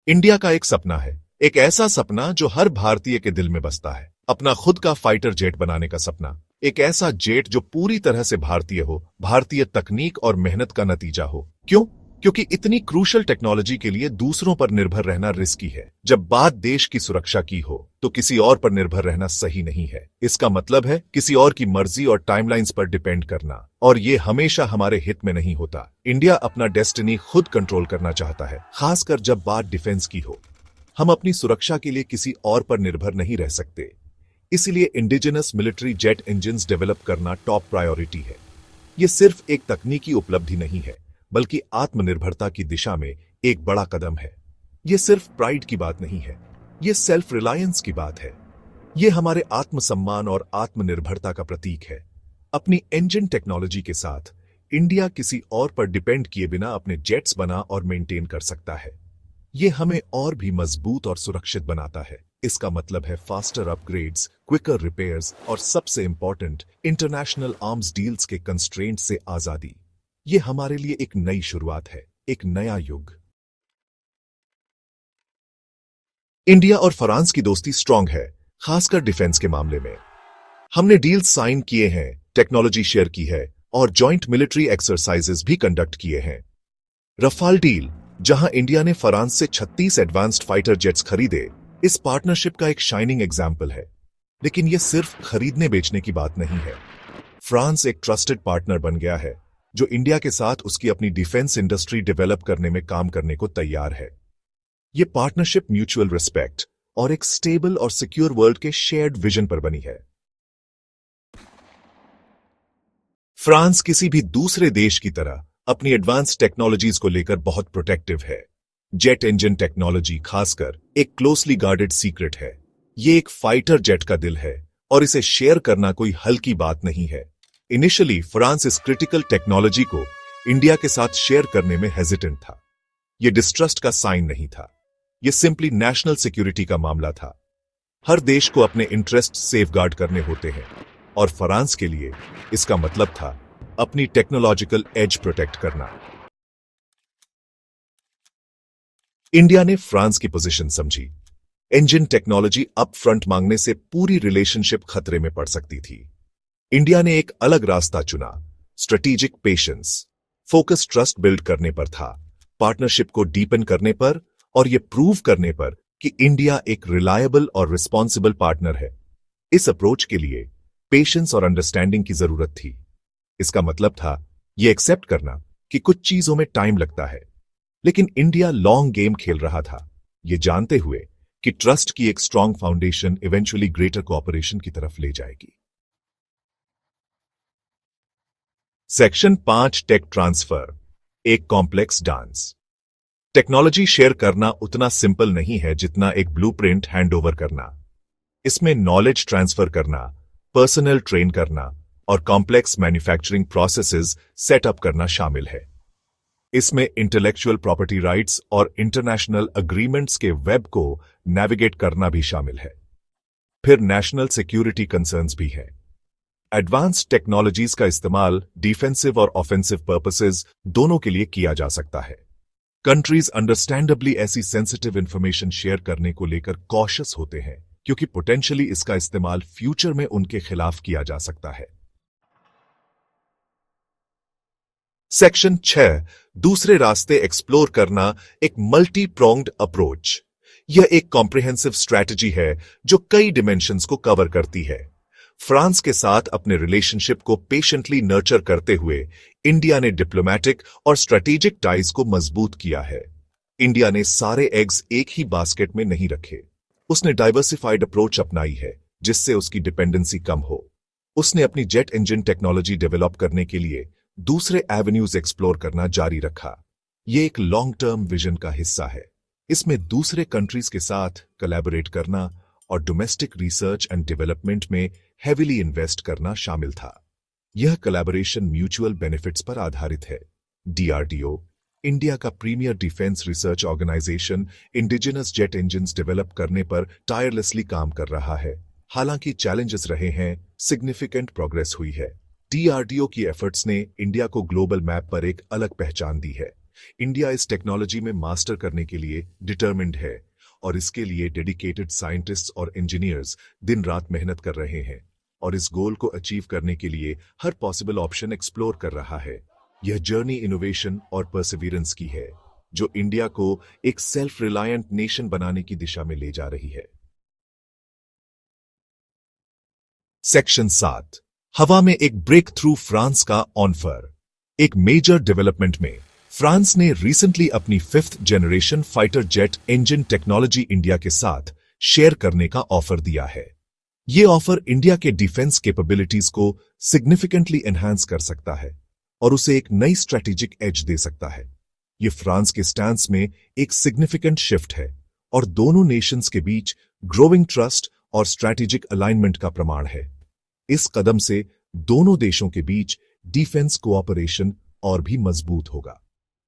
India का एक सपना है, एक ऐसा सपना जो हर भारतीय के दिल में बसता है। अपना खुद का फाइटर जेट बनाने का सपना। एक ऐसा जेट जो पूरी तरह से भारतीय हो, भारतीय तकनीक और मेहनत का नतीजा हो। क्यों? क्योंकि इतनी क्रूशल टेक्नोलॉजी के लिए दूसरों पर निर्भर रहना रिस्की है। जब बात देश की सुरक्षा की हो तो किसी और पर निर्भर रहना सही नहीं है। इसका मतलब है किसी और की मर्जी और टाइमलाइंस पर डिपेंड करना, और ये हमेशा हमारे हित में नहीं होता। इंडिया अपना डेस्टिनी खुद कंट्रोल करना चाहता है, खासकर जब बात डिफेंस की हो। हम अपनी सुरक्षा के लिए किसी और पर निर्भर नहीं रह सकते। इसलिए indigenous military jet engines develop करना टॉप प्रायोरिटी है। ये सिर्फ एक तकनीकी उपलब्धि नहीं है, बल्कि आत्मनिर्भरता की दिशा में एक बड़ा कदम है। ये सिर्फ प्राइड की बात नहीं है, ये सेल्फ रिलायंस की बात है। ये हमारे आत्मसम्मान और आत्मनिर्भरता का प्रतीक है। अपनी इंजन टेक्नोलॉजी के साथ इंडिया किसी और पर डिपेंड किए बिना अपने जेट्स बना और मेंटेन कर सकता है। ये हमें और भी मजबूत और सुरक्षित बनाता है। इसका मतलब है फास्टर अपग्रेड्स, क्विकर रिपेयर्स और सबसे इंपॉर्टेंट इंटरनेशनल आर्म्स डील्स के कंस्ट्रेंट से आजादी। ये हमारे लिए एक नई शुरुआत है, एक नया युग। इंडिया और फ्रांस की दोस्ती स्ट्रांग है, खासकर डिफेंस के मामले में। हमने डील्स साइन किए हैं, टेक्नोलॉजी शेयर की है और जॉइंट मिलिट्री एक्सरसाइजेस भी कंडक्ट किए हैं। रफाल डील, जहां इंडिया ने फ्रांस से 36 एडवांस्ड फाइटर जेट्स खरीदे, इस पार्टनरशिप का एक शाइनिंग एग्जाम्पल है। लेकिन यह सिर्फ खरीदने बेचने की बात नहीं है। फ्रांस एक ट्रस्टेड पार्टनर बन गया है, जो इंडिया के साथ उसकी अपनी डिफेंस इंडस्ट्री डेवलप करने में काम करने को तैयार है। यह पार्टनरशिप म्यूचुअल रिस्पेक्ट और एक स्टेबल और सिक्योर वर्ल्ड के शेयर्ड विजन पर बनी है। फ्रांस किसी भी दूसरे देश की तरह अपनी एडवांस टेक्नोलॉजीज को लेकर बहुत प्रोटेक्टिव है। जेट इंजन टेक्नोलॉजी खासकर एक क्लोजली गार्डेड सीक्रेट है। यह एक फाइटर जेट का दिल है और इसे शेयर करना कोई हल्की बात नहीं है। इनिशियली फ्रांस इस क्रिटिकल टेक्नोलॉजी को इंडिया के साथ शेयर करने में हेजिटेंट था। यह डिस्ट्रस्ट का साइन नहीं था, यह सिंपली नेशनल सिक्योरिटी का मामला था। हर देश को अपने इंटरेस्ट सेफगार्ड करने होते हैं, और फ्रांस के लिए इसका मतलब था अपनी टेक्नोलॉजिकल एज प्रोटेक्ट करना। इंडिया ने फ्रांस की पोजीशन समझी। इंजन टेक्नोलॉजी अप फ्रंट मांगने से पूरी रिलेशनशिप खतरे में पड़ सकती थी। इंडिया ने एक अलग रास्ता चुना। Strategic patience, focus trust build करने पर था, पार्टनरशिप को डीपन करने पर और यह प्रूव करने पर कि इंडिया एक रिलायबल और रिस्पॉन्सिबल पार्टनर है। इस अप्रोच के लिए पेशेंस और अंडरस्टैंडिंग की जरूरत थी। इसका मतलब था यह एक्सेप्ट करना कि कुछ चीजों में टाइम लगता है, लेकिन इंडिया लॉन्ग गेम खेल रहा था, यह जानते हुए कि ट्रस्ट की एक strong foundation eventually greater cooperation की तरफ ले जाएगी। सेक्शन 5 टेक ट्रांसफर, एक कॉम्प्लेक्स डांस। टेक्नोलॉजी शेयर करना उतना सिंपल नहीं है जितना एक ब्लूप्रिंट हैंडओवर करना। इसमें नॉलेज ट्रांसफर करना, पर्सनल ट्रेन करना और कॉम्प्लेक्स मैन्युफैक्चरिंग प्रोसेसेस सेटअप करना शामिल है। इसमें इंटेलेक्चुअल प्रॉपर्टी राइट्स और इंटरनेशनल अग्रीमेंट्स के वेब को नेविगेट करना भी शामिल है। फिर नेशनल सिक्योरिटी कंसर्न्स भी है। एडवांस्ड टेक्नोलॉजीज का इस्तेमाल डिफेंसिव और ऑफेंसिव पर्पसेस दोनों के लिए किया जा सकता है। कंट्रीज अंडरस्टैंडेबली ऐसी सेंसिटिव इंफॉर्मेशन शेयर करने को लेकर कॉशियस होते हैं, क्योंकि पोटेंशियली इसका इस्तेमाल फ्यूचर में उनके खिलाफ किया जा सकता है। सेक्शन 6 दूसरे रास्ते एक्सप्लोर करना, एक मल्टी प्रोंग्ड अप्रोच। यह एक कॉम्प्रिहेंसिव स्ट्रैटेजी है जो कई डिमेंशंस को कवर करती है। फ्रांस के साथ अपने रिलेशनशिप को पेशेंटली नर्चर करते हुए इंडिया ने डिप्लोमैटिक और स्ट्रेटेजिक टाइज को मजबूत किया है। इंडिया ने सारे एग्स एक ही बास्केट में नहीं रखे। उसने डाइवर्सिफाइड अप्रोच अपनाई है, जिससे उसकी डिपेंडेंसी कम हो। उसने अपनी जेट इंजन टेक्नोलॉजी डेवलप करने के लिए दूसरे एवेन्यूज एक्सप्लोर करना जारी रखा। यह एक लॉन्ग टर्म विजन का हिस्सा है। इसमें दूसरे कंट्रीज के साथ कोलैबोरेट करना और डोमेस्टिक रिसर्च एंड डेवलपमेंट में हेविली इन्वेस्ट करना शामिल था। यह कोलैबोरेशन म्यूचुअल बेनिफिट्स पर आधारित है। डीआरडीओ, इंडिया का premier defence research organisation, indigenous jet engines develop करने पर टायरलेसली काम कर रहा है। हालांकि चैलेंजेस रहे हैं, सिग्निफिकेंट प्रोग्रेस हुई है। डीआरडीओ की एफर्ट्स ने इंडिया को ग्लोबल मैप पर एक अलग पहचान दी है। इंडिया इस टेक्नोलॉजी में मास्टर करने के लिए डिटर्मिन्ड है और इसके लिए डेडिकेटेड साइंटिस्ट्स और इंजीनियर्स दिन रात मेहनत कर रहे हैं और इस गोल को अचीव करने के लिए हर पॉसिबल ऑप्शन एक्सप्लोर कर रहा है। यह जर्नी इनोवेशन और परसिवियरेंस की है जो इंडिया को एक सेल्फ रिलायंट नेशन बनाने की दिशा में ले जा रही है। सेक्शन 7 हवा में एक ब्रेक थ्रू फ्रांस का ऑनफर। एक मेजर डेवलपमेंट में फ्रांस ने रिसेंटली अपनी 5th generation fighter jet engine technology India के साथ शेयर करने का ऑफर दिया है। यह ऑफर इंडिया के डिफेंस कैपेबिलिटीज को सिग्निफिकेंटली एनहांस कर सकता है और उसे एक नई स्ट्रेटेजिक एज दे सकता है। यह फ्रांस के स्टैंस में एक सिग्निफिकेंट शिफ्ट है और दोनों नेशंस के बीच ग्रोइंग ट्रस्ट और स्ट्रेटेजिक अलाइनमेंट का प्रमाण है। इस कदम से दोनों देशों के बीच डिफेंस कोऑपरेशन और भी मजबूत होगा।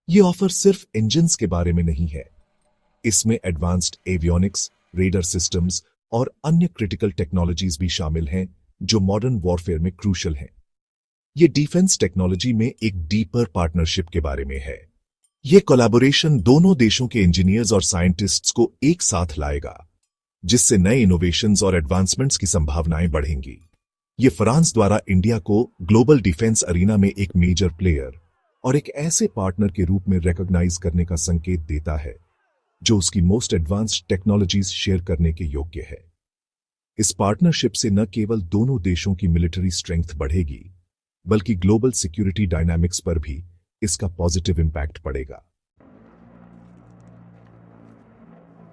यह ऑफर सिर्फ इंजन्स के बारे में नहीं है, इसमें एडवांस्ड एवियोनिक्स, रेडर सिस्टम्स और अन्य क्रिटिकल टेक्नोलॉजीज भी शामिल हैं जो मॉडर्न वॉरफेयर में क्रूशल हैं। यह डिफेंस टेक्नोलॉजी में एक डीपर पार्टनरशिप के बारे में है। यह कोलैबोरेशन दोनों देशों के इंजीनियर्स और साइंटिस्ट्स को एक साथ लाएगा, जिससे नए इनोवेशंस और एडवांसमेंट्स की संभावनाएं बढ़ेंगी। यह फ्रांस द्वारा इंडिया को ग्लोबल डिफेंस अरीना में एक मेजर प्लेयर और एक ऐसे पार्टनर के रूप में रिकॉग्नाइज करने का संकेत देता है जो उसकी मोस्ट एडवांस्ड टेक्नोलॉजीज शेयर करने के योग्य है। इस पार्टनरशिप से न केवल दोनों देशों की मिलिट्री स्ट्रेंथ बढ़ेगी, बल्कि ग्लोबल सिक्योरिटी डायनामिक्स पर भी इसका पॉजिटिव इंपैक्ट पड़ेगा।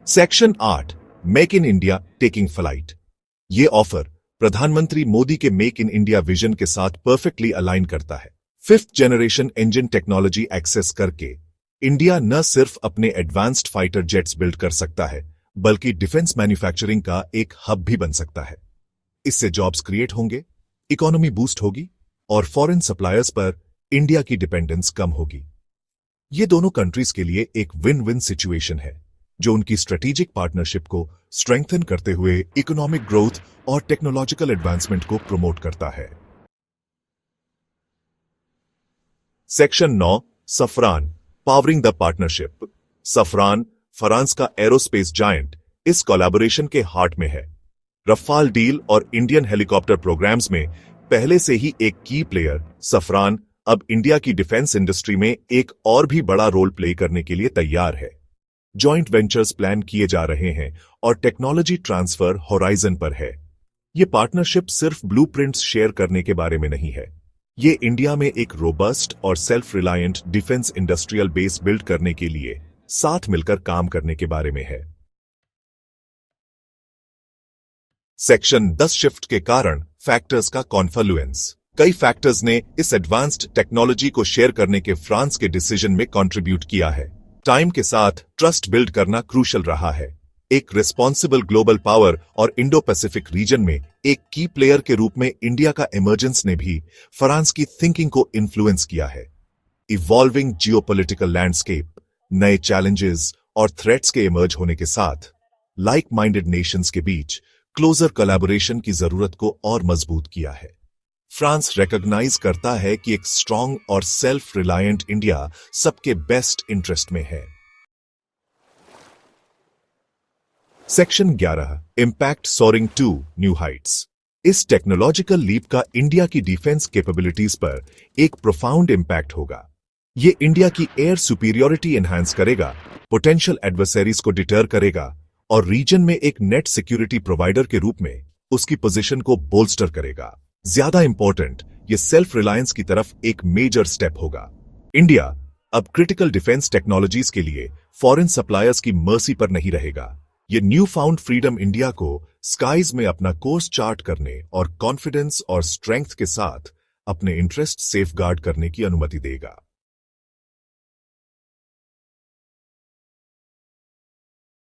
Section 8 make in India taking flight. यह ऑफर प्रधानमंत्री मोदी के मेक इन इंडिया विजन के साथ परफेक्टली अलाइन करता है। 5th generation engine technology access करके इंडिया न सिर्फ अपने एडवांस्ड फाइटर जेट्स बिल्ड कर सकता है, बल्कि डिफेंस मैन्युफैक्चरिंग का एक हब भी बन सकता है। इससे जॉब्स क्रिएट होंगे, इकोनॉमी बूस्ट होगी और फॉरेन सप्लायर्स पर इंडिया की डिपेंडेंस कम होगी। ये दोनों कंट्रीज के लिए एक विन विन सिचुएशन है जो उनकी स्ट्रेटेजिक पार्टनरशिप को स्ट्रेंथन करते हुए इकोनॉमिक ग्रोथ और टेक्नोलॉजिकल एडवांसमेंट को प्रमोट करता है। Section 9 Safran powering the partnership. Safran France का एरोस्पेस जायंट इस कोलैबोरेशन के हार्ट में है। रफाल डील और इंडियन हेलीकॉप्टर प्रोग्राम्स में पहले से ही एक की प्लेयर सफरान अब इंडिया की डिफेंस इंडस्ट्री में एक और भी बड़ा रोल प्ले करने के लिए तैयार है। जॉइंट वेंचर्स प्लान किए जा रहे हैं और टेक्नोलॉजी ट्रांसफर होराइजन पर है। यह पार्टनरशिप सिर्फ ब्लूप्रिंट्स शेयर करने के बारे में नहीं है, ये इंडिया में एक रोबस्ट और self reliant defence industrial base build करने के लिए साथ मिलकर काम करने के बारे में है। सेक्शन 10 शिफ्ट के कारण फैक्टर्स का कॉन्फ्लुएंस। कई फैक्टर्स ने इस एडवांस्ड टेक्नोलॉजी को शेयर करने के फ्रांस के डिसीजन में कंट्रीब्यूट किया है। टाइम के साथ ट्रस्ट बिल्ड करना क्रूशल रहा है। एक रिस्पॉन्सिबल ग्लोबल पावर और इंडो पैसिफिक रीजन में एक की प्लेयर के रूप में इंडिया का इमर्जेंस ने भी फ्रांस की थिंकिंग को इन्फ्लुएंस किया है। इवॉल्विंग जियोपॉलिटिकल लैंडस्केप, नए चैलेंजेस और थ्रेट्स के इमर्ज होने के साथ लाइक माइंडेड नेशंस के बीच क्लोजर कोलैबोरेशन की जरूरत को और मजबूत किया है। फ्रांस रिकॉग्नाइज करता है कि एक स्ट्रांग और सेल्फ रिलायंट इंडिया सबके बेस्ट इंटरेस्ट में है। Section 11 impact soaring to new heights. इस टेक्नोलॉजिकल लीप का इंडिया की डिफेंस कैपेबिलिटीज पर एक प्रोफाउंड इंपैक्ट होगा। यह इंडिया की एयर सुपीरियोरिटी एनहांस करेगा, पोटेंशियल एडवर्सरीज को डिटर करेगा और रीजन में एक नेट सिक्योरिटी प्रोवाइडर के रूप में उसकी पोजीशन को बोल्स्टर करेगा। ज्यादा इंपॉर्टेंट, यह सेल्फ रिलायंस की तरफ एक मेजर स्टेप होगा। इंडिया अब क्रिटिकल डिफेंस टेक्नोलॉजीज के लिए फॉरेन सप्लायर्स की मर्सी पर नहीं रहेगा। यह न्यू फाउंड फ्रीडम इंडिया को स्काइज में अपना कोर्स चार्ट करने और कॉन्फिडेंस और स्ट्रेंथ के साथ अपने इंटरेस्ट सेफगार्ड करने की अनुमति देगा।